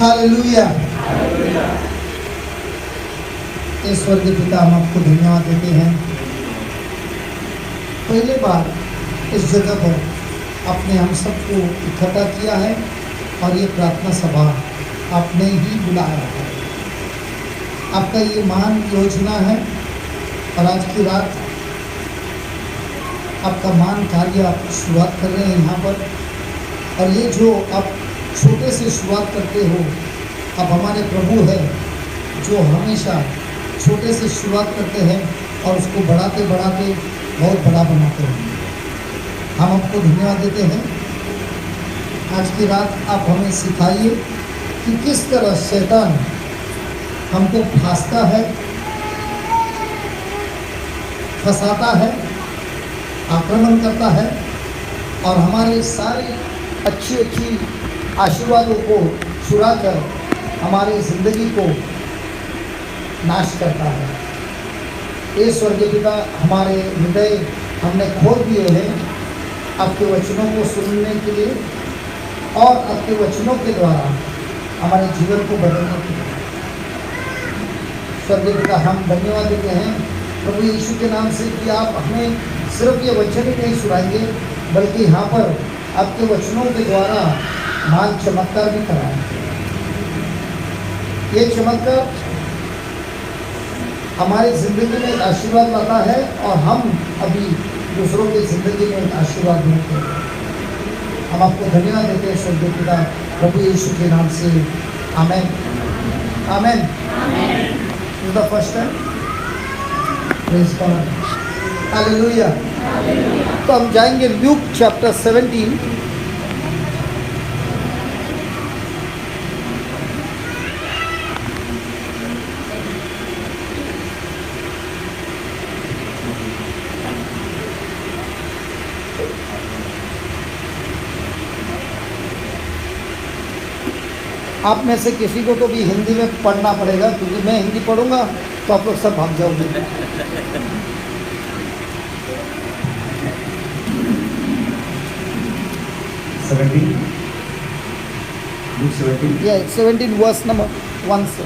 Hallelujah. ईश्वर के पिता हम आपको धन्यवाद देते हैं। पहले बार इस जगह पर आपने हम सबको इकट्ठा किया है और ये प्रार्थना सभा आपने ही बुलाया है। आपका ये महान योजना है और आज की रात आपका महान कार्य आप शुरुआत कर रहे हैं यहाँ पर। और ये जो आप छोटे से शुरुआत करते हो, आप हमारे प्रभु हैं जो हमेशा छोटे से शुरुआत करते हैं और उसको बढ़ाते बढ़ाते बहुत बड़ा बनाते हैं। हम आपको धन्यवाद देते हैं। आज की रात आप हमें सिखाइए कि किस तरह शैतान हमको फांसता है, फंसाता है, आक्रमण करता है और हमारे सारे अच्छी आशीर्वादों को चुरा कर हमारी ज़िंदगी को नाश करता है। ये स्वर्गीय पिता, हमारे हृदय हमने खोल दिए हैं आपके वचनों को सुनने के लिए और आपके वचनों के द्वारा हमारे जीवन को बदलने के लिए। स्वर्गीय पिता, हम धन्यवाद देते हैं प्रभु यीशु के नाम से कि आप हमें सिर्फ ये वचन ही नहीं सुनाएंगे बल्कि यहाँ पर आपके वचनों के द्वारा महान चमत्कार भी कराएंगे। ये चमत्कार हमारी ज़िंदगी में एक आशीर्वाद लाता है और हम अभी दूसरों की ज़िंदगी में एक आशीर्वाद देते हैं। हम आपको धन्यवाद देते हैं स्वर्गीय पिता, प्रभु यीशु के नाम से। आमेन आमेन। This is the first time. Praise God. Hallelujah. तो हम जाएंगे ल्यूक चैप्टर 17। आप में से किसी को तो भी हिंदी में पढ़ना पड़ेगा क्योंकि मैं हिंदी पढ़ूंगा तो आप लोग सब भाग जाओगे। Luke 17 verse number 1 से।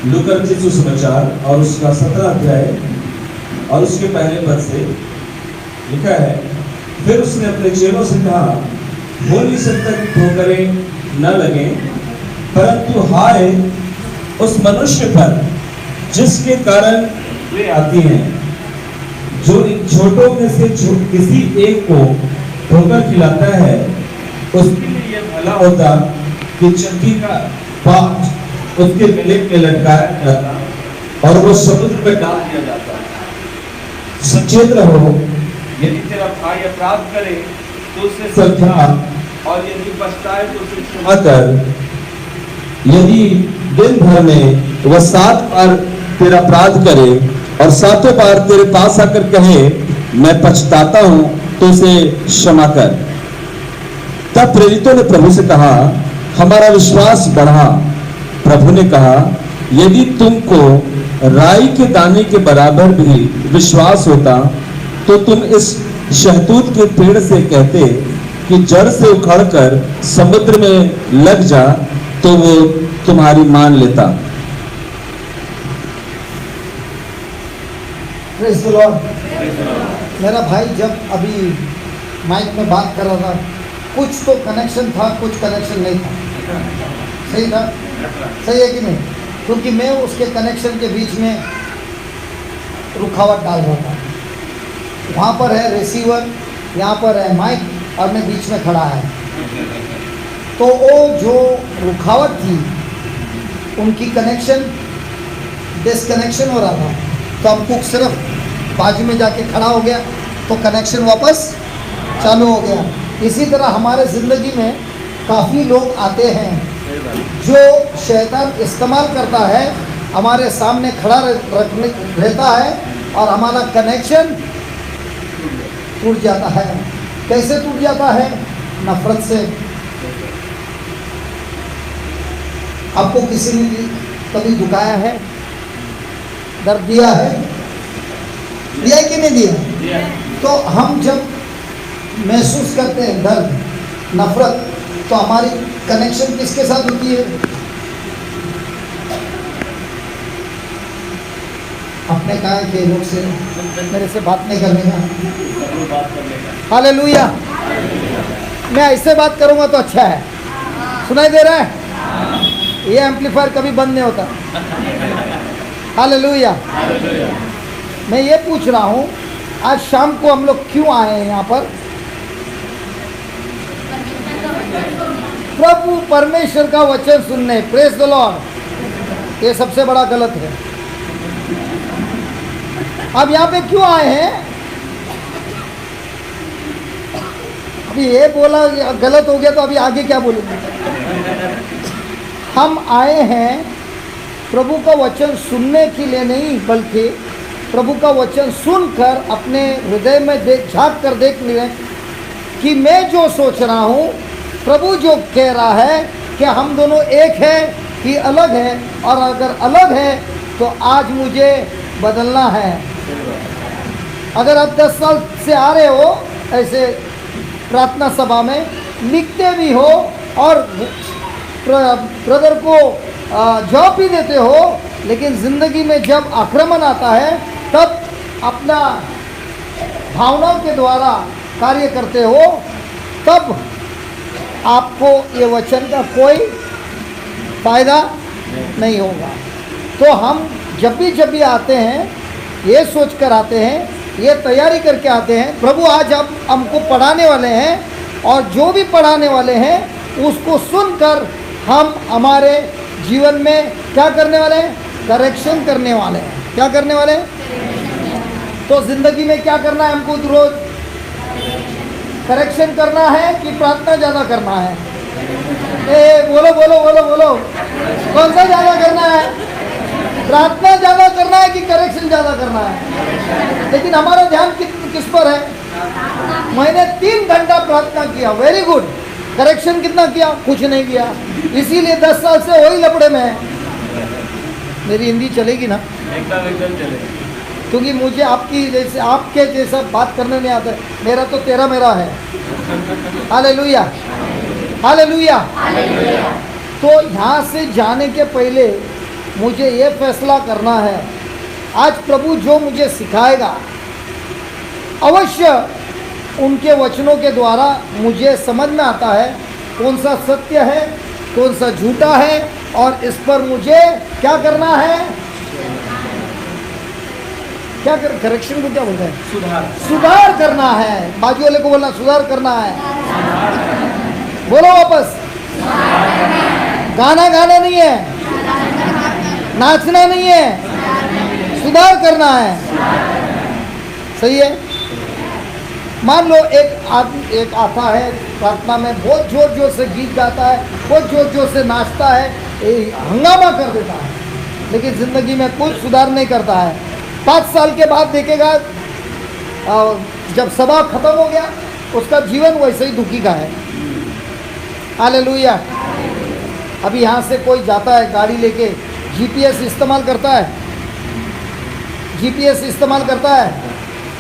लूका रचित सुसमाचार और उसका 17 अध्याय और उसके पहले पद से लिखा है, फिर उसने अपने चेलों से कहा, हो नहीं सकता कि ठोकरें न लगे, परंतु हाय उस मनुष्य पर जिसके कारण वे आती हैं। जो इन छोटों में से किसी एक को ठोकर खिलाता है, उसके लिए यह भला होता कि चक्की का पाट उसके गले में लटकाया जाता और वो समुद्र में डाल दिया जाता। सचेत रहो, यदि तेरा भाई अपराध करे तो उसे समझा और यदि पछताए तो उसे क्षमा कर। यदि दिन भर में वह 7 बार तेरा अपराध करे और 7 बार तेरे पास आकर कहे मैं पछताता हूं तो उसे क्षमा कर। तब प्रेरितों ने प्रभु से कहा, हमारा विश्वास बढ़ा। प्रभु ने कहा, यदि तुमको राई के दाने के बराबर भी विश्वास होता तो तुम इस शहतूत के पेड़ से कहते कि जड़ से उखड़कर समुद्र में लग जा, तो वो तुम्हारी मान लेता। Praise the Lord. मेरा भाई जब अभी माइक में बात कर रहा था, कुछ तो कनेक्शन था, कुछ कनेक्शन नहीं था। सही था? सही है कि नहीं? क्योंकि मैं उसके कनेक्शन के बीच में रुकावट डाल रहा था। वहाँ पर है रिसीवर, यहाँ पर है माइक और मैं बीच में खड़ा है। तो वो जो रुकावट थी उनकी कनेक्शन डिसकनेक्शन हो रहा था, तो हमको सिर्फ बाजू में जाके खड़ा हो गया तो कनेक्शन वापस चालू हो गया। इसी तरह हमारे ज़िंदगी में काफ़ी लोग आते हैं जो शैतान इस्तेमाल करता है, हमारे सामने खड़ा रहता है और हमारा कनेक्शन टूट जाता है। कैसे टूट जाता है? नफरत से। आपको किसी ने कभी दुखाया है, दर्द दिया है, दिया कि नहीं दिया? तो हम जब महसूस करते हैं दर्द, नफरत, तो हमारी कनेक्शन किसके साथ होती है? अपने कहा के लोग से, मेरे से बात नहीं करने का। हालेलुया। मैं ऐसे बात करूंगा तो अच्छा है। सुनाई दे रहा है? ये एम्पलीफायर कभी बंद नहीं होता। हालेलुया। मैं ये पूछ रहा हूँ, आज शाम को हम लोग क्यों आए हैं यहाँ पर? प्रभु परमेश्वर का वचन सुनने। Praise the Lord. ये सबसे बड़ा गलत है। अब यहाँ पे क्यों आए हैं? अभी ये बोला गलत हो गया तो अभी आगे क्या बोलेंगे? हम आए हैं प्रभु का वचन सुनने के लिए नहीं, बल्कि प्रभु का वचन सुनकर अपने हृदय में झांक कर देख लिए कि मैं जो सोच रहा हूँ, प्रभु जो कह रहा है कि हम दोनों एक है कि अलग है, और अगर अलग है तो आज मुझे बदलना है। अगर आप 10 साल से आ रहे हो ऐसे प्रार्थना सभा में, लिखते भी हो और ब्रदर को जॉब भी देते हो, लेकिन ज़िंदगी में जब आक्रमण आता है तब अपना भावनाओं के द्वारा कार्य करते हो, तब आपको ये वचन का कोई फायदा नहीं होगा। तो हम जब भी आते हैं, ये सोच कर आते हैं, ये तैयारी करके आते हैं, प्रभु आज आप हमको पढ़ाने वाले हैं, और जो भी पढ़ाने वाले हैं उसको सुनकर हम हमारे जीवन में क्या करने वाले हैं? करेक्शन करने वाले हैं। क्या करने वाले हैं? तो ज़िंदगी में क्या करना है हमको? रोज करेक्शन करना है कि प्रार्थना ज़्यादा करना है? बोलो बोलो बोलो बोलो, कौन सा ज़्यादा करना है? प्रार्थना ज़्यादा करना है कि करेक्शन ज़्यादा करना है? लेकिन हमारा ध्यान किस पर है? मैंने 3 घंटा प्रार्थना किया, वेरी गुड। करेक्शन कितना किया? कुछ नहीं किया। इसीलिए 10 साल से वही लपड़े में है। मेरी हिंदी चलेगी ना? एकदम चलेगी, क्योंकि मुझे आपके जैसा बात करने नहीं आता। मेरा तो तेरा मेरा है। Hallelujah, hallelujah. तो यहाँ से जाने के पहले मुझे ये फैसला करना है, आज प्रभु जो मुझे सिखाएगा, अवश्य उनके वचनों के द्वारा मुझे समझ में आता है कौन सा सत्य है, कौन सा झूठा है, और इस पर मुझे क्या करना है? क्या करेक्शन को क्या बोलते हैं? सुधार करना है। बाजू वाले को बोलना सुधार करना है। बोलो वापस, गाना गाना नहीं है, नाचना नहीं है, सुधार करना है। सही है? मान लो एक आता है प्रार्थना में, बहुत जोर जोर से गीत गाता है, बहुत जोर जोर से नाचता है, हंगामा कर देता है, लेकिन ज़िंदगी में कुछ सुधार नहीं करता है। 5 साल के बाद देखेगा, जब सभा खत्म हो गया, उसका जीवन वैसे ही दुखी का है। हालेलुया। अभी यहाँ से कोई जाता है गाड़ी लेके, जीपीएस इस्तेमाल करता है, जीपीएस इस्तेमाल करता है,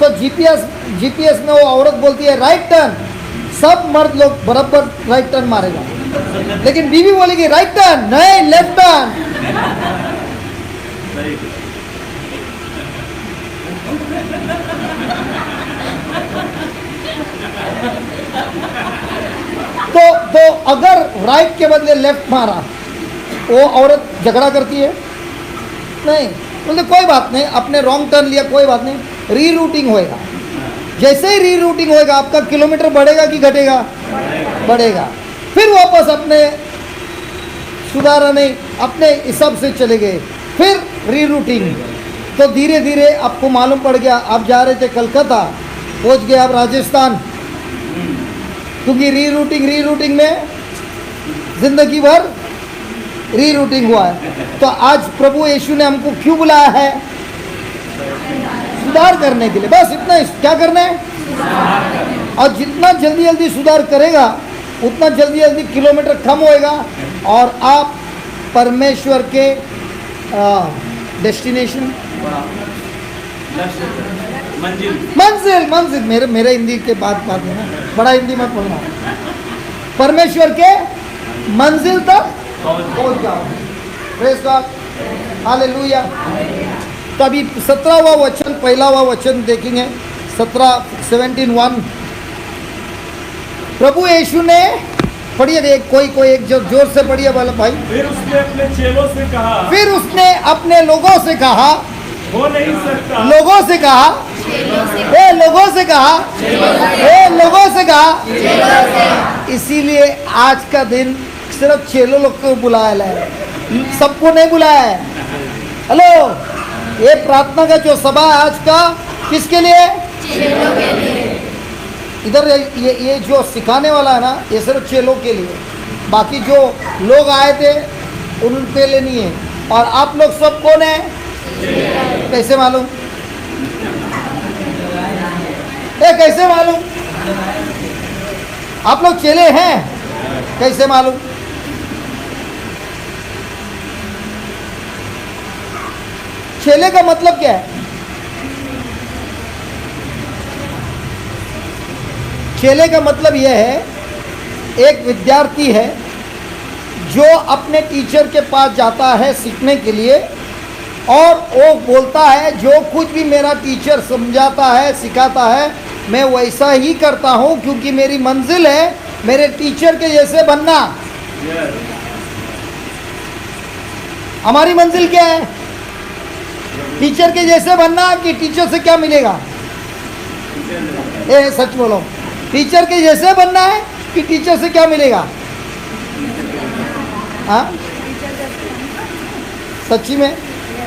तो जीपीएस में वो औरत बोलती है राइट टर्न, सब मर्द लोग बराबर राइट टर्न मारेगा, लेकिन बीवी बोलेगी राइट टर्न नहीं, लेफ्ट टर्न। तो अगर राइट के बदले लेफ्ट मारा, वो औरत झगड़ा करती है? नहीं, बोलते कोई बात नहीं, अपने रॉन्ग टर्न लिया, कोई बात नहीं, रीरूटिंग होएगा। जैसे ही रीरूटिंग होएगा, आपका किलोमीटर बढ़ेगा कि घटेगा? बढ़ेगा। फिर वापस अपने सुधारा नहीं, अपने हिसाब से चले गए, फिर रीरूटिंग। तो धीरे धीरे आपको मालूम पड़ गया, आप जा रहे थे कलकत्ता, पहुंच गए आप राजस्थान, क्योंकि रीरूटिंग में जिंदगी भर रीरूटिंग हुआ है। तो आज प्रभु यीशु ने हमको क्यों बुलाया है? सुधार करने के लिए, बस इतना ही। क्या करना है? और जितना जल्दी जल्दी सुधार करेगा, उतना जल्दी जल्दी किलोमीटर कम होएगा, और आप परमेश्वर के डेस्टिनेशन, मंजिल। मेरे हिंदी के बात है ना, बड़ा हिंदी मत बोलना। परमेश्वर के मंजिल तक पहुंच जाओ। Praise God, hallelujah. तो अभी 17वां वचन, पहला वचन देखेंगे, 17:17 प्रभु यीशु ने, पढ़िए, कोई एक जोर से पढ़िए वाला भाई। फिर उसने अपने चेलों से कहा, फिर उसने अपने लोगों से कहा, हो नहीं सकता, लोगों से कहा, ए लोगों से कहा, ए लोगों से कहा। इसीलिए आज का दिन सिर्फ चेलों लोग को बुलाया है, सबको नहीं बुलाया है। हेलो, ये प्रार्थना का जो सभा है आज का, किसके लिए? चेलों के लिए। इधर ये जो सिखाने वाला है ना, ये सिर्फ चेलों के लिए, बाकी जो लोग आए थे उनके लिए नहीं है। और आप लोग सब कौन है? कैसे मालूम? कैसे मालूम? आप लोग चेले हैं, कैसे मालूम? चेले का मतलब क्या है? चेले का मतलब यह है, एक विद्यार्थी है जो अपने टीचर के पास जाता है सीखने के लिए, और वो बोलता है जो कुछ भी मेरा टीचर समझाता है, सिखाता है, मैं वैसा ही करता हूँ, क्योंकि मेरी मंजिल है मेरे टीचर के जैसे बनना। हमारी मंजिल क्या है? टीचर के जैसे बनना, कि टीचर से क्या मिलेगा? सच बोलो, टीचर के जैसे बनना है कि टीचर से क्या मिलेगा? हाँ, सच्ची में।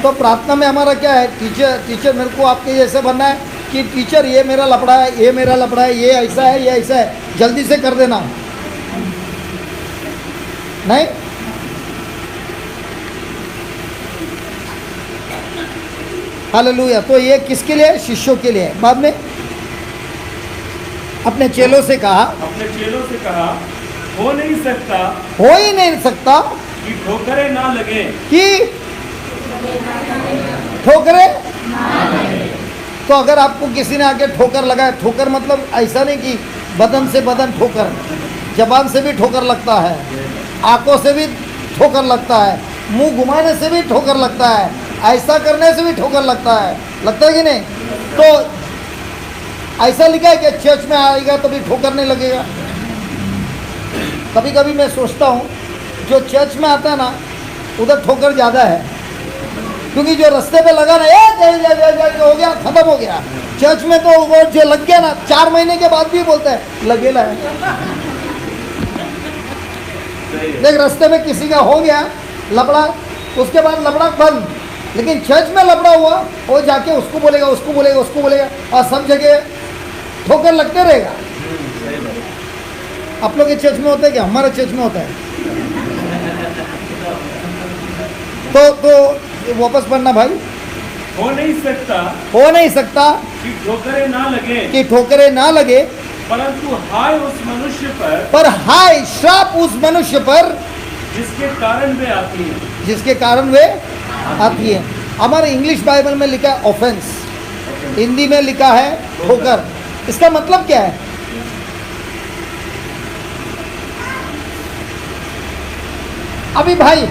तो प्रार्थना में हमारा क्या है? टीचर मेरे को आपके जैसे बनना है, कि टीचर ये मेरा लफड़ा है, ये मेरा लफड़ा है, ये ऐसा है, ये ऐसा है, जल्दी से कर देना। नहीं, हालेलुया। तो ये किसके लिए? शिष्यों के लिए। बाद में अपने चेलों से कहा, हो नहीं सकता, हो ही नहीं सकता कि ठोकरें ना लगे, कि ठोकरें। तो अगर आपको किसी ने आके ठोकर लगाए, ठोकर मतलब ऐसा नहीं कि बदन से बदन ठोकर, जबान से भी ठोकर लगता है, आंखों से भी ठोकर लगता है, मुंह घुमाने से भी ठोकर लगता है, ऐसा करने से भी ठोकर लगता है कि नहीं? तो ऐसा लिखा है कि चर्च में आएगा तो भी ठोकर नहीं लगेगा। कभी कभी मैं सोचता हूँ, जो चर्च में आता है ना, उधर ठोकर ज़्यादा है, क्योंकि जो रास्ते पे लगा ना, हो गया, खत्म हो गया। चर्च में तो वो जो लग गया ना, 4 महीने के बाद भी बोलता है लगेला है। देख, रास्ते में किसी का हो गया लपड़ा, उसके बाद लपड़ा बंद, लेकिन चर्च में लपड़ा हुआ, वो जाके उसको बोलेगा, उसको बोलेगा, उसको बोलेगा, और सब जगह ठोकर लगते रहेगा। आप लोग के चर्च में होता है क्या? हमारे चर्च में होता है। तो वापस पढ़ना भाई। हो नहीं सकता कि ठोकरें ना लगे, परंतु हाय उस मनुष्य पर, हाय श्राप उस मनुष्य पर जिसके कारण वे आती है। हमारे इंग्लिश बाइबल में लिखा है ऑफेंस, हिंदी में लिखा है ठोकर। इसका मतलब क्या है? अभी भाई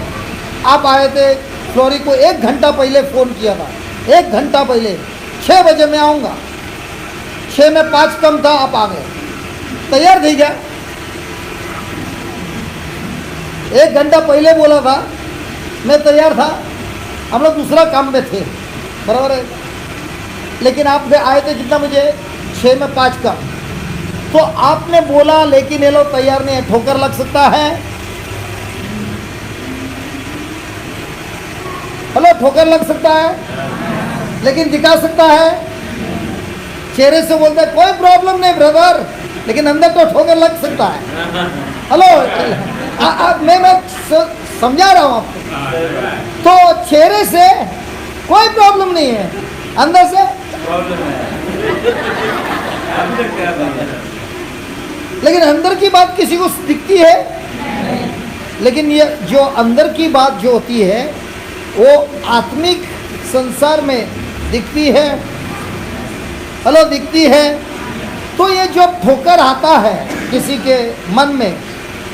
आप आए थे, फ्लोरी को 1 घंटा पहले फ़ोन किया था, 1 घंटा पहले, 6 बजे मैं आऊँगा, 6 में 5 कम था, आप आ गए, तैयार थी क्या? 1 घंटा पहले बोला था, मैं तैयार था, हम लोग दूसरा काम में थे, बराबर है। लेकिन आप आए थे कितना बजे? 6 में 5 का। तो आपने बोला, लेकिन ये लोग तैयार नहीं है, ठोकर लग सकता है। हेलो, ठोकर लग सकता है, लेकिन दिखा सकता है, चेहरे से बोलता है कोई प्रॉब्लम नहीं ब्रदर, लेकिन अंदर तो ठोकर लग सकता है। हेलो, मैं समझा रहा हूँ आपको। तो चेहरे से कोई प्रॉब्लम नहीं है, अंदर से प्रॉब्लम है। लेकिन अंदर की बात किसी को दिखती है, लेकिन ये जो अंदर की बात जो होती है वो आत्मिक संसार में दिखती है। हेलो, दिखती है। तो ये जो ठोकर आता है किसी के मन में,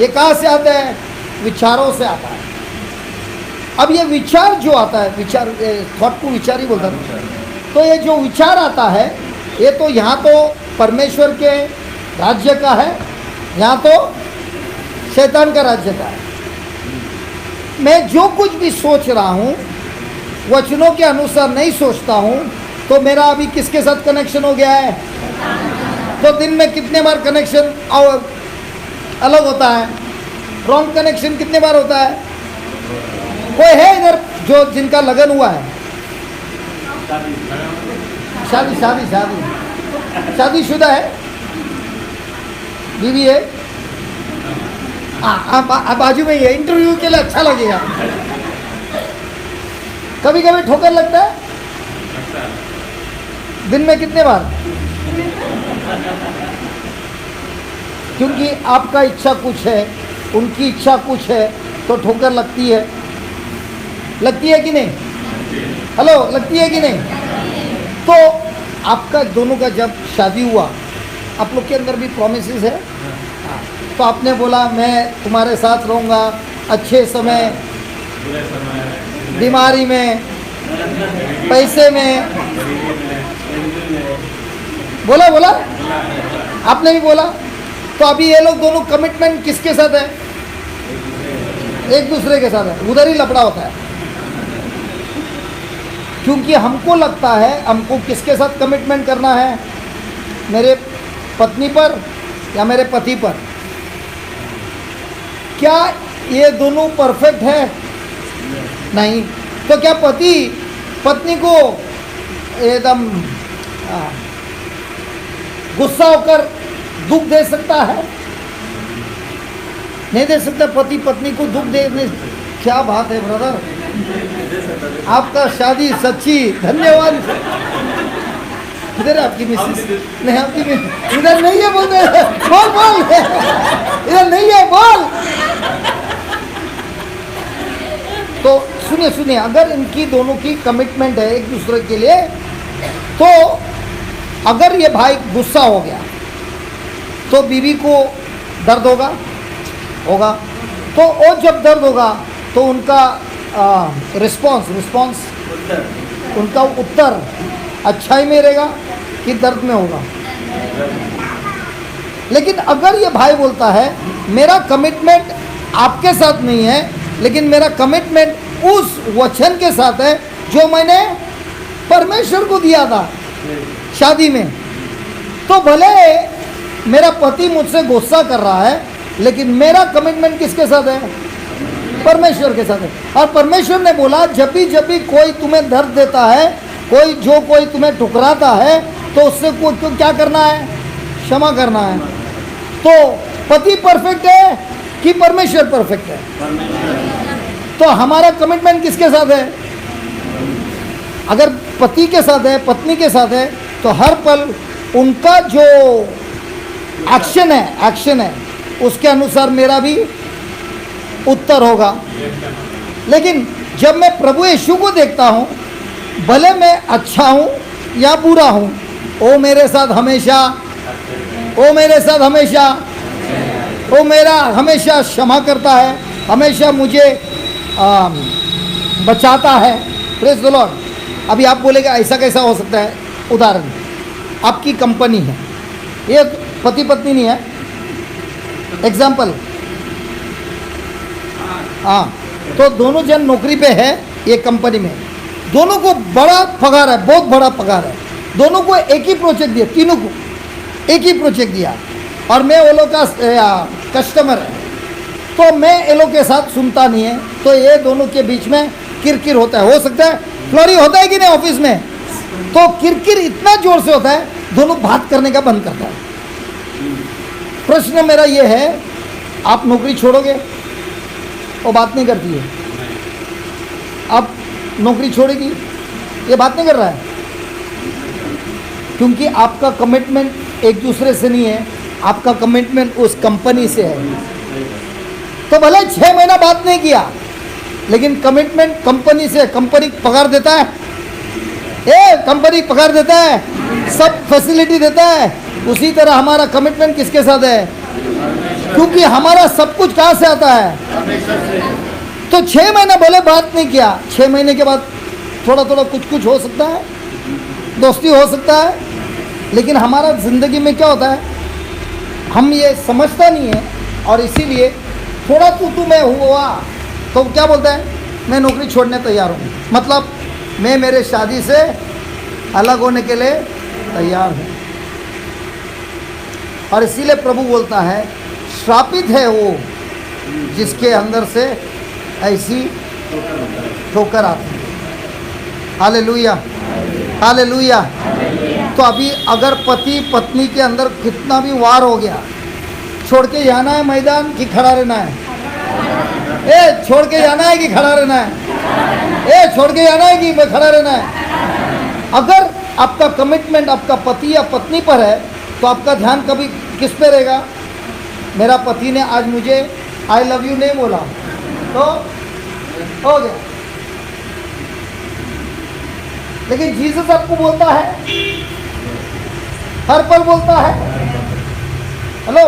ये कहाँ से आता है? विचारों से आता है। अब ये विचार जो आता है, विचार थॉट को विचार ही बोलता है। तो ये जो विचार आता है, ये तो यहाँ तो परमेश्वर के राज्य का है, यहाँ तो शैतान का राज्य का है। मैं जो कुछ भी सोच रहा हूँ वचनों के अनुसार नहीं सोचता हूँ, तो मेरा अभी किसके साथ कनेक्शन हो गया है? तो दिन में कितने बार कनेक्शन अलग होता है? रॉन्ग कनेक्शन कितने बार होता है? कोई है इधर जो जिनका लगन हुआ है? शादीशुदा है, बीवी है, बाजू में ये इंटरव्यू के लिए अच्छा लगेगा। कभी कभी ठोकर लगता है? दिन में कितने बार? क्योंकि आपका इच्छा कुछ है, उनकी इच्छा कुछ है, तो ठोकर लगती है। लगती है कि नहीं? हेलो, लगती है कि नहीं? तो आपका दोनों का जब शादी हुआ, आप लोग के अंदर भी प्रॉमिसेस है। तो आपने बोला मैं तुम्हारे साथ रहूँगा, अच्छे समय, बीमारी में, पैसे में, बोला आपने भी बोला। तो अभी ये लोग दोनों कमिटमेंट किसके साथ है? एक दूसरे के साथ है। उधर ही लफड़ा होता है, क्योंकि हमको लगता है हमको किसके साथ कमिटमेंट करना है? मेरे पत्नी पर या मेरे पति पर। क्या ये दोनों परफेक्ट है? नहीं। तो क्या पति पत्नी को एकदम गुस्सा होकर दुख दे सकता है? नहीं दे सकता। पति पत्नी को दुख देने, क्या बात है ब्रदर, आपका शादी सच्ची, धन्यवाद। इधर आपकी मिसेस नहीं, आपकी इधर नहीं है, बोलते बोल इधर नहीं है, बोल। तो सुनिए, अगर इनकी दोनों की कमिटमेंट है एक दूसरे के लिए, तो अगर ये भाई गुस्सा हो गया तो बीवी को दर्द होगा। तो वो जब दर्द होगा तो उनका रिस्पॉन्स उनका उत्तर अच्छाई में रहेगा कि दर्द में होगा। लेकिन अगर ये भाई बोलता है मेरा कमिटमेंट आपके साथ नहीं है, लेकिन मेरा कमिटमेंट उस वचन के साथ है जो मैंने परमेश्वर को दिया था शादी में, तो भले मेरा पति मुझसे गुस्सा कर रहा है, लेकिन मेरा कमिटमेंट किसके साथ है? परमेश्वर के साथ है। और परमेश्वर ने बोला जब भी कोई तुम्हें दर्द देता है, कोई तुम्हें ठुकराता है, तो उससे को क्या करना है? क्षमा करना है। तो पति परफेक्ट है कि परमेश्वर परफेक्ट है? तो हमारा कमिटमेंट किसके साथ है? अगर पति के साथ है, पत्नी के साथ है, तो हर पल उनका जो एक्शन है उसके अनुसार मेरा भी उत्तर होगा। लेकिन जब मैं प्रभु यीशु को देखता हूँ, भले मैं अच्छा हूँ या बुरा हूँ, वो मेरे साथ हमेशा क्षमा करता है, हमेशा मुझे बचाता है। Praise the Lord. अभी आप बोलेगा ऐसा कैसा हो सकता है? उदाहरण, आपकी कंपनी है, ये पति पत्नी नहीं है, एग्जाम्पल। हाँ, तो दोनों जन नौकरी पे है ये कंपनी में, दोनों को बड़ा पगार है, बहुत बड़ा पगार है, दोनों को एक ही प्रोजेक्ट दिया, तीनों को एक ही प्रोजेक्ट दिया, और मैं वो लोग का कस्टमर है, तो मैं ये लोग के साथ सुनता नहीं है, तो ये दोनों के बीच में किरकिर होता है। हो सकता है फ्लोरी होता है कि नहीं ऑफिस में? तो किरकिर इतना जोर से होता है, दोनों बात करने का बंद करता है। प्रश्न मेरा ये है, आप नौकरी छोड़ोगे? वो बात नहीं करती है। आप नौकरी छोड़ेगी? ये बात नहीं कर रहा है, क्योंकि आपका कमिटमेंट एक दूसरे से नहीं है, आपका कमिटमेंट उस कंपनी से है। तो भले 6 महीना बात नहीं किया, लेकिन कमिटमेंट कंपनी से, कंपनी पगार देता है, कंपनी पगार देता है, सब फैसिलिटी देता है। उसी तरह हमारा कमिटमेंट किसके साथ है? क्योंकि हमारा सब कुछ कहाँ से आता है? तो 6 महीने भले बात नहीं किया, 6 महीने के बाद थोड़ा थोड़ा कुछ हो सकता है, दोस्ती हो सकता है, लेकिन हमारा ज़िंदगी में क्या होता है हम ये समझता नहीं है, और इसीलिए थोड़ा तू मैं हुआ तो क्या बोलता है, मैं नौकरी छोड़ने तैयार हूँ, मतलब मैं मेरे शादी से अलग होने के लिए तैयार हूँ। और इसीलिए प्रभु बोलता है श्रापित है वो जिसके अंदर से ऐसी ठोकर आती है। Hallelujah, hallelujah. तो अभी अगर पति पत्नी के अंदर कितना भी वार हो गया, छोड़ के जाना है मैदान कि खड़ा रहना है? छोड़ के जाना है कि खड़ा रहना है? छोड़ के जाना है कि खड़ा रहना है? अगर आपका कमिटमेंट आपका पति या पत्नी पर है तो आपका ध्यान कभी किस पे रहेगा? मेरा पति ने आज मुझे आई लव यू नहीं बोला तो हो गया, लेकिन जीसस आपको बोलता है, हर पल बोलता है। हेलो,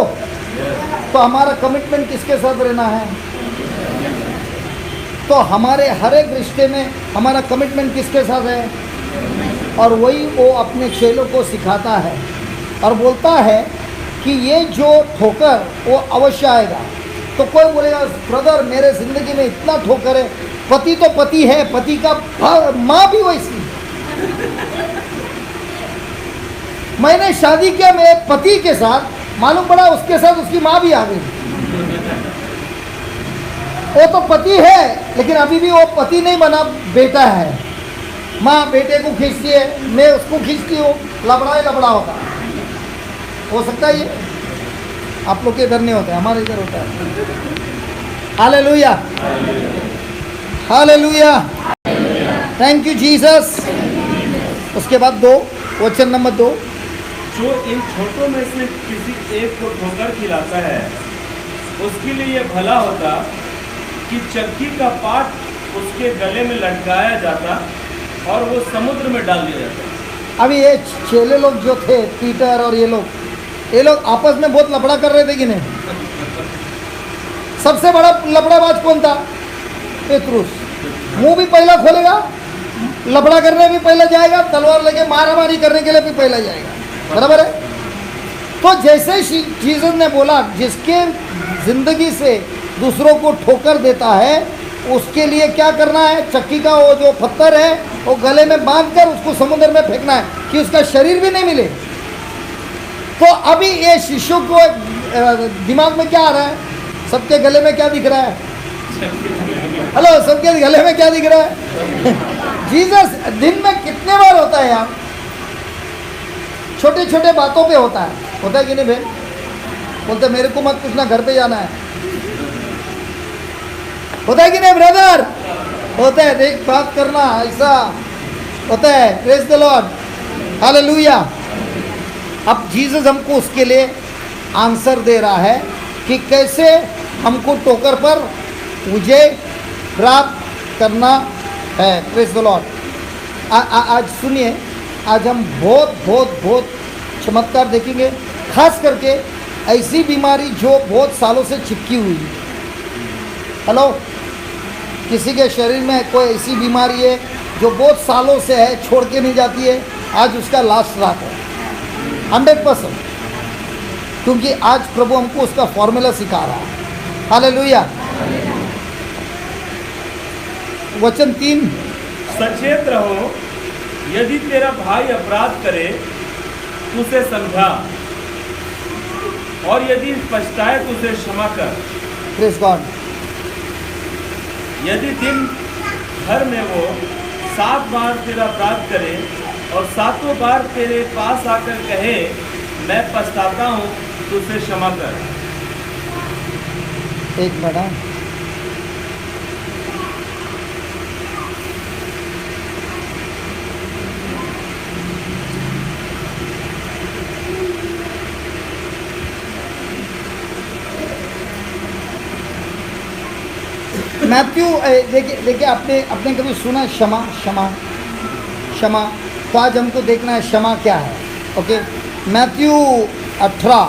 तो हमारा कमिटमेंट किसके साथ रहना है? तो हमारे हर एक रिश्ते में हमारा कमिटमेंट किसके साथ है? और वही वो अपने चेलों को सिखाता है और बोलता है कि ये जो ठोकर वो अवश्य आएगा। तो कोई बोलेगा ब्रदर मेरे ज़िंदगी में इतना ठोकर है, पति तो पति है, पति का माँ भी वैसी। मैंने शादी किया मेरे पति के साथ, मालूम पड़ा उसके साथ उसकी माँ भी आ गई। वो तो पति है लेकिन अभी भी वो पति नहीं बना, बेटा है। माँ बेटे को खींचती है, मैं उसको खींचती हूँ, लबड़ा ही लबड़ा होता है। हो सकता है ये आप लोग के इधर नहीं होता है, हमारे इधर होता है। Hallelujah, hallelujah, thank you Jesus. उसके बाद 2 वचन नंबर 2, जो इन छोटों में से किसी एक को ठोकर खिलाता है उसके लिए ये भला होता कि चक्की का पाट उसके गले में लटकाया जाता और वो समुद्र में डाल दिया जाता। अभी ये चेले लोग जो थे, पीटर और ये लोग आपस में बहुत लफड़ा कर रहे थे कि नहीं? सबसे बड़ा लफड़ाबाज कौन था? पेतरुस। मुंह भी पहला खोलेगा, लफड़ा करने भी पहला जाएगा, तलवार लेके मारामारी करने के लिए भी पहला जाएगा। बराबर है? तो जैसे जीसस ने बोला जिसके जिंदगी से दूसरों को ठोकर देता है उसके लिए क्या करना है? चक्की का वो जो पत्थर है वो गले में बांधकर उसको समुद्र में फेंकना है कि उसका शरीर भी नहीं मिले। तो अभी ये शिशु को दिमाग में क्या आ रहा है? सबके गले में क्या दिख रहा है? हेलो, सबके गले में क्या दिख रहा है? जीसस दिन में कितने बार होता है यार? छोटे छोटे बातों पे होता है कि नहीं बहन? बोलते मेरे को मत पूछना, घर पे जाना है। होता है कि नहीं ब्रदर? होता है, देख बात करना ऐसा होता है। Praise the Lord, hallelujah. अब जीसस हमको उसके लिए आंसर दे रहा है कि कैसे हमको ठोकर पर मुझे प्राप्त करना है। Praise the Lord. आज सुनिए, आज हम बहुत चमत्कार देखेंगे, खास करके ऐसी बीमारी जो बहुत सालों से चिपकी हुई है। हेलो, किसी के शरीर में कोई ऐसी बीमारी है जो बहुत सालों से है, छोड़ के नहीं जाती है, आज उसका लास्ट रात है 100%, क्योंकि आज प्रभु हमको उसका फॉर्मूला सिखा रहा है। हालेलुया। वचन 3, सचेत रहो, यदि तेरा भाई अपराध करे तो उसे समझा, और यदि पछताए तो उसे क्षमा कर। Praise God. यदि दिन भर में वो 7 बार तेरा अपराध करे और 7 बार तेरे पास आकर कहे मैं पछताता हूँ, तो उसे क्षमा कर। एक मिनट, मैथ्यू देखिए आपने कभी सुना क्षमा क्षमा क्षमा? तो आज हमको देखना है क्षमा क्या है। ओके, मैथ्यू 18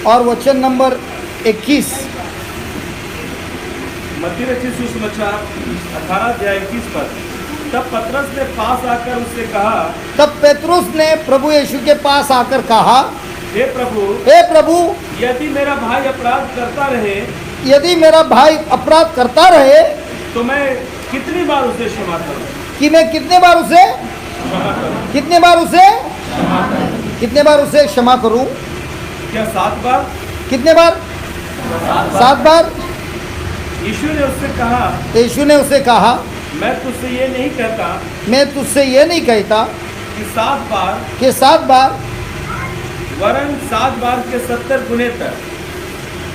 और वचन नंबर 21। मत्ती रचित सुसमाचार 18 अध्याय 21 पद। तब पतरस ने पास आकर उससे कहा, तब पेतरुस ने प्रभु यीशु के पास आकर कहा, हे प्रभु, हे प्रभु, यदि मेरा भाई अपराध करता रहे यदि मेरा भाई अपराध करता रहे तो मैं कितनी बार उसे क्षमा करूं? कि मैं कितने बार उसे कितने बार उसे क्षमा करूं? क्या 7 बार? कितने बार? 7 बार। यीशु ने उससे कहा, यीशु ने उसे कहा, मैं तुझसे ये नहीं कहता मैं तुझसे ये नहीं कहता कि 7 बार, कि 7 बार, वरन 7 बार के 70 गुने तक।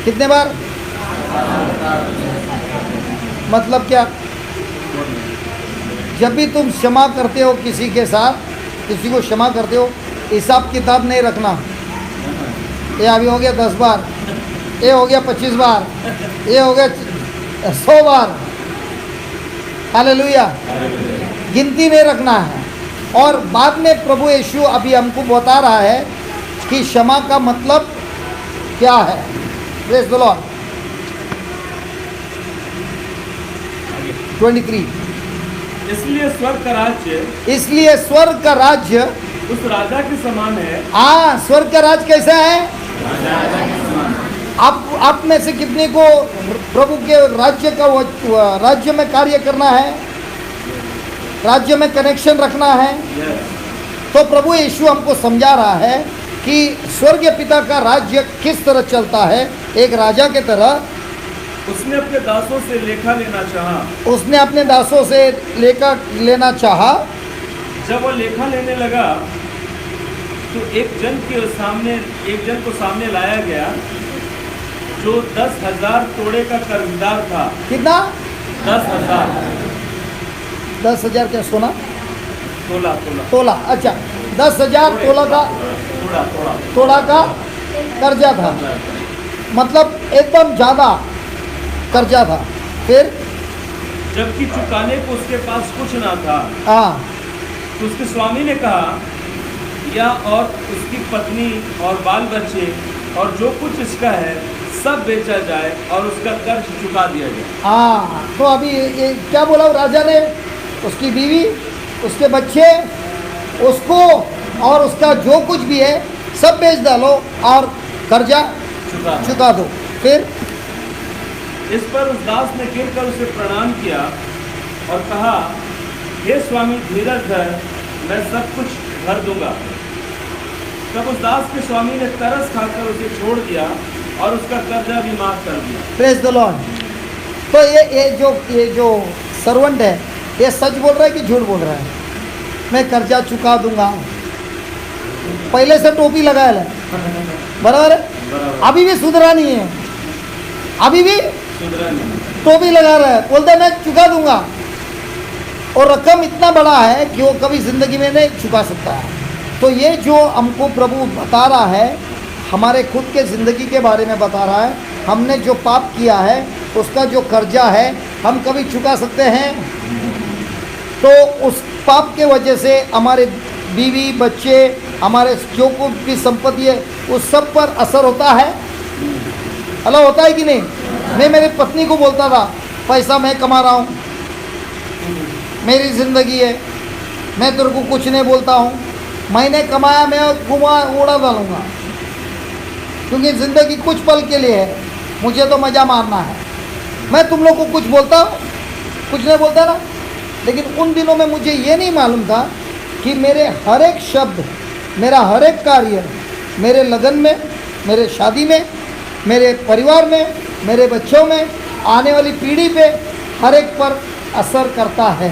कितने बार? मतलब क्या? जब भी तुम क्षमा करते हो किसी के साथ, किसी को क्षमा करते हो, हिसाब किताब नहीं रखना। ये अभी हो गया 10 बार, ये हो गया 25 बार, ये हो गया 100 बार। हालेलुया। गिनती नहीं रखना है। और बाद में प्रभु यीशु अभी हमको बता रहा है कि क्षमा का मतलब क्या है। Praise the Lord. 23। इसलिए स्वर्ग का राज्य इसलिए स्वर्ग का राज्य उस राजा के समान है। स्वर्ग का राज कैसा है? आप में से कितने को प्रभु के राज्य का राज्य में कार्य करना है, राज्य में कनेक्शन रखना है? तो प्रभु यीशु हमको समझा रहा है कि स्वर्गीय पिता का राज्य किस तरह चलता है। एक राजा के तरह उसने अपने दासों से लेखा लेना चाहा। उसने अपने दासों से लेखा लेना चाहा। जब वो लेखा लेने लगा तो एक जन को सामने लाया गया जो 10,000 तोड़े का कर्जदार था। कितना? 10,000। 10,000 क्या सोना? तोला। अच्छा, 10,000 तोला का कर्जा था। मतलब एकदम ज़्यादा कर्जा था। फिर जबकि चुकाने को उसके पास कुछ ना था, तो उसके स्वामी ने कहा, या और उसकी पत्नी और बाल बच्चे और जो कुछ इसका है सब बेचा जाए और उसका कर्ज चुका दिया जाए। तो अभी ये क्या बोला राजा ने? उसकी बीवी, उसके बच्चे, उसको और उसका जो कुछ भी है सब बेच डालो और कर्जा चुका दो। फिर इस पर उस दास ने गिरकर उसे प्रणाम किया और कहा, हे स्वामी, धीरज धर, मैं सब कुछ भर दूंगा। तब उस दास के स्वामी ने तरस खाकर उसे छोड़ दिया और उसका कर्जा भी माफ कर दिया। Praise the Lord. तो ये जो सर्वेंट है, ये सच बोल रहा है कि झूठ बोल रहा है? मैं कर्जा चुका दूंगा। पहले से टोपी लगाया है, बराबर है? अभी भी सुधरा नहीं है, अभी भी टोपी लगा रहा है, बोलता है मैं चुका दूंगा। और रकम इतना बड़ा है कि वो कभी जिंदगी में नहीं चुका सकता है। तो ये जो हमको प्रभु बता रहा है, हमारे खुद के ज़िंदगी के बारे में बता रहा है। हमने जो पाप किया है उसका जो कर्जा है हम कभी चुका सकते हैं? तो उस पाप के वजह से हमारे बीवी बच्चे, हमारे जो कुछ भी संपत्ति है उस सब पर असर होता है। अल्लाह होता है कि नहीं? मैं मेरी पत्नी को बोलता था, पैसा मैं कमा रहा हूँ, मेरी ज़िंदगी है, मैं तेरे को कुछ नहीं बोलता हूँ, मैंने कमाया मैं उड़ा डालूँगा, क्योंकि ज़िंदगी कुछ पल के लिए है, मुझे तो मज़ा मारना है। मैं तुम लोग को कुछ बोलता हूँ, कुछ नहीं बोलता ना। लेकिन उन दिनों में मुझे ये नहीं मालूम था कि मेरे हर एक शब्द, मेरा हर एक कार्य, मेरे लगन में, मेरे शादी में, मेरे परिवार में, मेरे बच्चों में, आने वाली पीढ़ी पे हर एक पर असर करता है।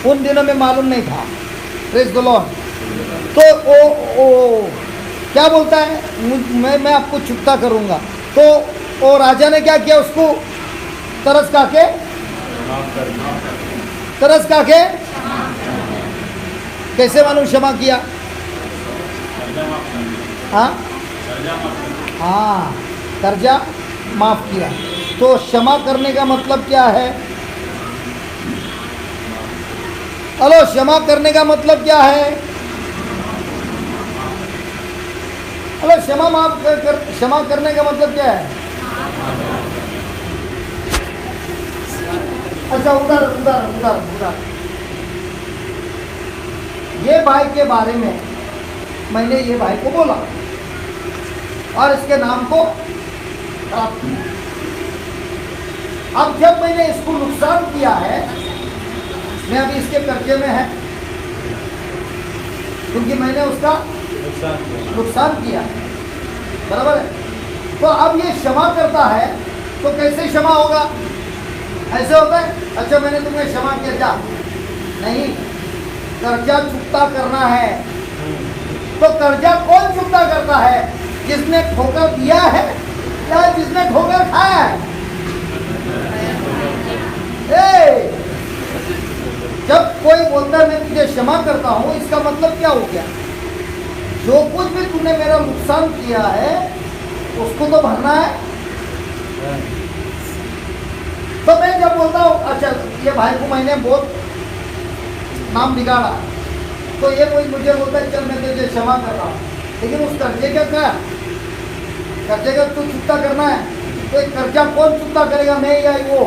उन दिनों में मालूम नहीं था। Praise the Lord. तो ओ क्या बोलता है, मैं आपको चुकता करूँगा। तो वो राजा ने क्या किया? उसको तरस खा के कैसे मालूम क्षमा किया? हाँ, कर्जा माफ किया। तो क्षमा करने का मतलब क्या है? हेलो, क्षमा करने का मतलब क्या है? अरे क्षमा करने का मतलब क्या है? अच्छा, उधर ये भाई के बारे में मैंने ये भाई को बोला और इसके नाम को खराब किया। अब जब मैंने इसको नुकसान किया है, मैं अभी इसके कर्जे में है क्योंकि मैंने उसका नुकसान किया है, बराबर है। तो अब ये क्षमा करता है तो कैसे क्षमा होगा? ऐसे होता है, अच्छा मैंने तुम्हें क्षमा किया, जा नहीं, कर्जा चुकता करना है। तो कर्जा कौन चुकता करता है? जिसने ठोकर दिया है या जिसने ठोकर खाया है? जब कोई बोलता है मैं तुझे क्षमा करता हूं, इसका मतलब क्या हो गया? जो कुछ भी तूने मेरा नुकसान किया है उसको तो भरना है। तो मैं जब बोलता हूँ अच्छा ये भाई को मैंने बहुत नाम बिगाड़ा, तो ये कोई मुझे बोलता है चल मैं तुझे क्षमा कर रहा हूँ, लेकिन उस कर्जे का क्या? कर्जे का तू चुकता करना है। तो कर्जा कौन चुकता करेगा, मैं या वो?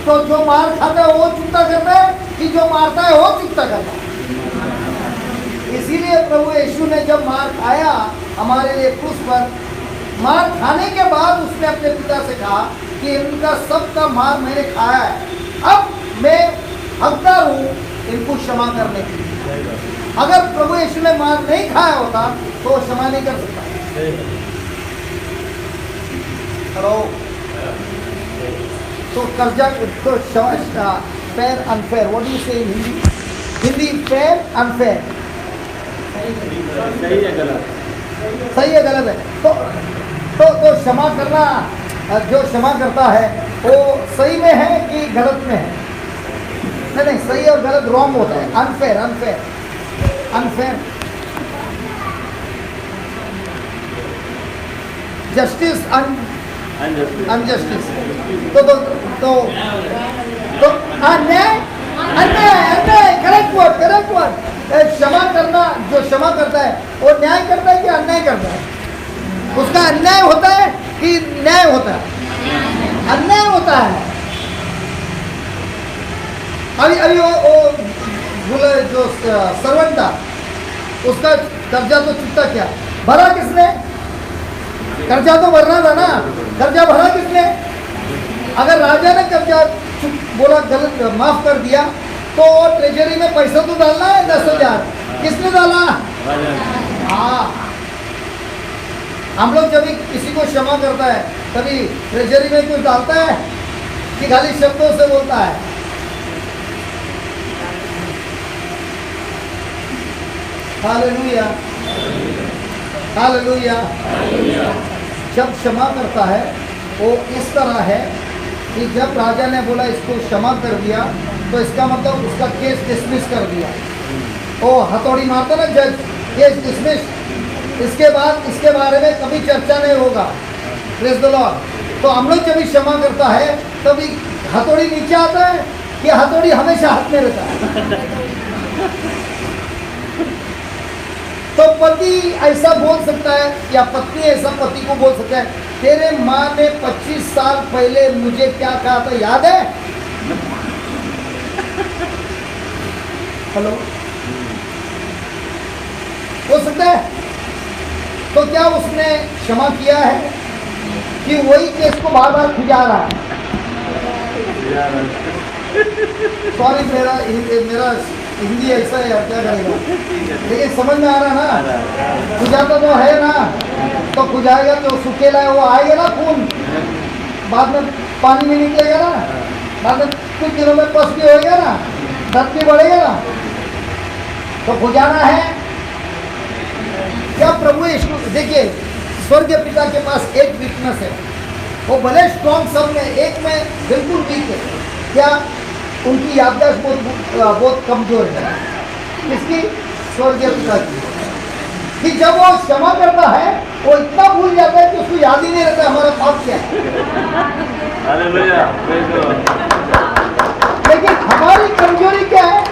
तो जो मार खाता है वो चुकता करता है कि जो मारता है वो चुकता करता है? इसीलिए प्रभु यीशु ने जब मार खाया हमारे लिए क्रूस पर, मार खाने के बाद उसने अपने पिता से कहा कि इनका सबका मार मैंने खाया है, अब मैं हकदार हूँ इनको क्षमा करने की। अगर प्रभु यीशु ने मार नहीं खाया होता तो वो क्षमा नहीं कर सकता। हेलो, तो कर्जा तो fair unfair, what do you से इन हिंदी? फेयर अनफेयर, सही है गलत? सही है गलत है? तो क्षमा करना, जो क्षमा करता है वो सही में है कि गलत में है? नहीं, सही और गलत रॉन्ग होता है। Unfair justice, injustice. तो अन्याय, करेक्ट वर्ड। क्षमा करना, जो क्षमा करता है वो न्याय करता है कि अन्याय करता है? उसका अन्याय होता है कि न्याय होता है? अन्याय होता है। अभी वो बोले जो सर्वेंट था उसका कर्जा तो चुकता क्या, भरा किसने? कर्जा तो भरना था ना, कर्जा भरा किसने? अगर राजा ने कर्जा बोला गलत माफ कर दिया तो ट्रेजरी में पैसा तो डालना है 10,000, किसने डाला? हाँ, हम लोग जब किसी को क्षमा करता है तभी ट्रेजरी में कुछ डालता है कि खाली शब्दों से बोलता है? Hallelujah, hallelujah. जब क्षमा करता है वो इस तरह है कि जब राजा ने बोला इसको क्षमा कर दिया तो इसका मतलब उसका केस डिसमिस कर दिया। ओ हथौड़ी मारता ना जज, केस डिसमिस, इसके बाद इसके बारे में कभी चर्चा नहीं होगा। Praise the Lord. तो हम लोग जब क्षमा करता है तभी हथौड़ी नीचे आता है कि हथौड़ी हमेशा हाथ में रहता है? तो पति ऐसा बोल सकता है या पत्नी ऐसा पति को बोल सकता है, तेरे माँ ने 25 साल पहले मुझे क्या कहा था याद है? हेलो, हो सकता है? तो क्या उसने क्षमा किया है कि वही केस को बार बार खुजा रहा है? सॉरी, मेरा हिंदी ऐसा है, क्या करेगा, लेकिन समझ में आ रहा ना? खुजाता तो है ना, तो खुजाएगा तो सुखेला है, वो आएगा ना खून, बाद में पानी में निकलेगा ना, बाद में कुछ दिनों में पस भी होएगा ना, दर्द भी बढ़ेगा ना, तो खुजाना है क्या? प्रभु यीशु, देखिए स्वर्गीय पिता के पास एक वीकनेस है, वो भले स्ट्रॉन्ग सब में, एक में बिल्कुल वीक है। क्या? उनकी याददाश्त बहुत कमजोर है। किसकी? स्वर्गीय पिता की। कि जब वो क्षमा करता है वो इतना भूल जाता है कि उसको याद ही नहीं रहता हमारा पाप क्या है। लेकिन हमारी कमजोरी क्या है?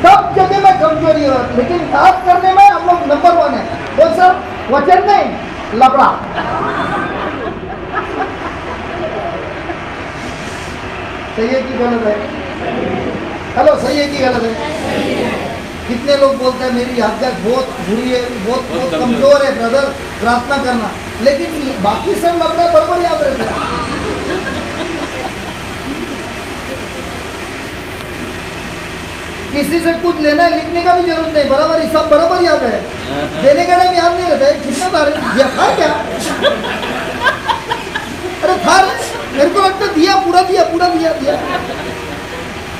सब जगह में कमजोरी है, लेकिन याद करने में हम लोग नंबर 1 है। कौन सा? वचन नहीं, लफड़ा। सही है कि गलत है? हेलो, सही है कि गलत है? कितने लोग बोलते हैं मेरी याददाश्त बहुत बुरी है, बहुत कमजोर है ब्रदर, प्रार्थना करना, लेकिन बाकी सब लफड़ा बराबर याद रहता है। किसी से कुछ लेना है, लिखने का भी जरूरत नहीं, बराबर हिसाब बराबर याद है। देने का टाइम याद नहीं रहता है, कितना दिया था क्या? अरे था, मेरे को लगता दिया, पूरा दिया।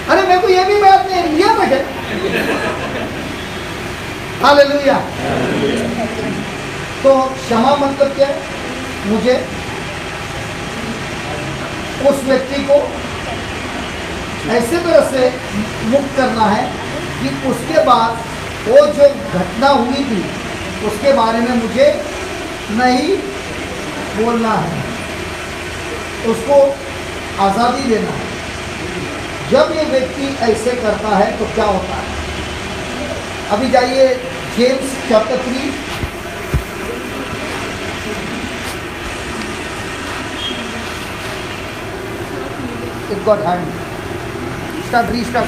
अरे मेरे को ये भी बात नहीं लिया था क्या? हालेलुया। तो क्षमा मतलब क्या है? मुझे उस व्यक्ति को ऐसे तरह से मुक्त करना है कि उसके बाद वो जो घटना हुई थी उसके बारे में मुझे नहीं बोलना है, उसको आज़ादी देना है। जब ये व्यक्ति ऐसे करता है तो क्या होता है? अभी जाइए James chapter 3, it got hand, restart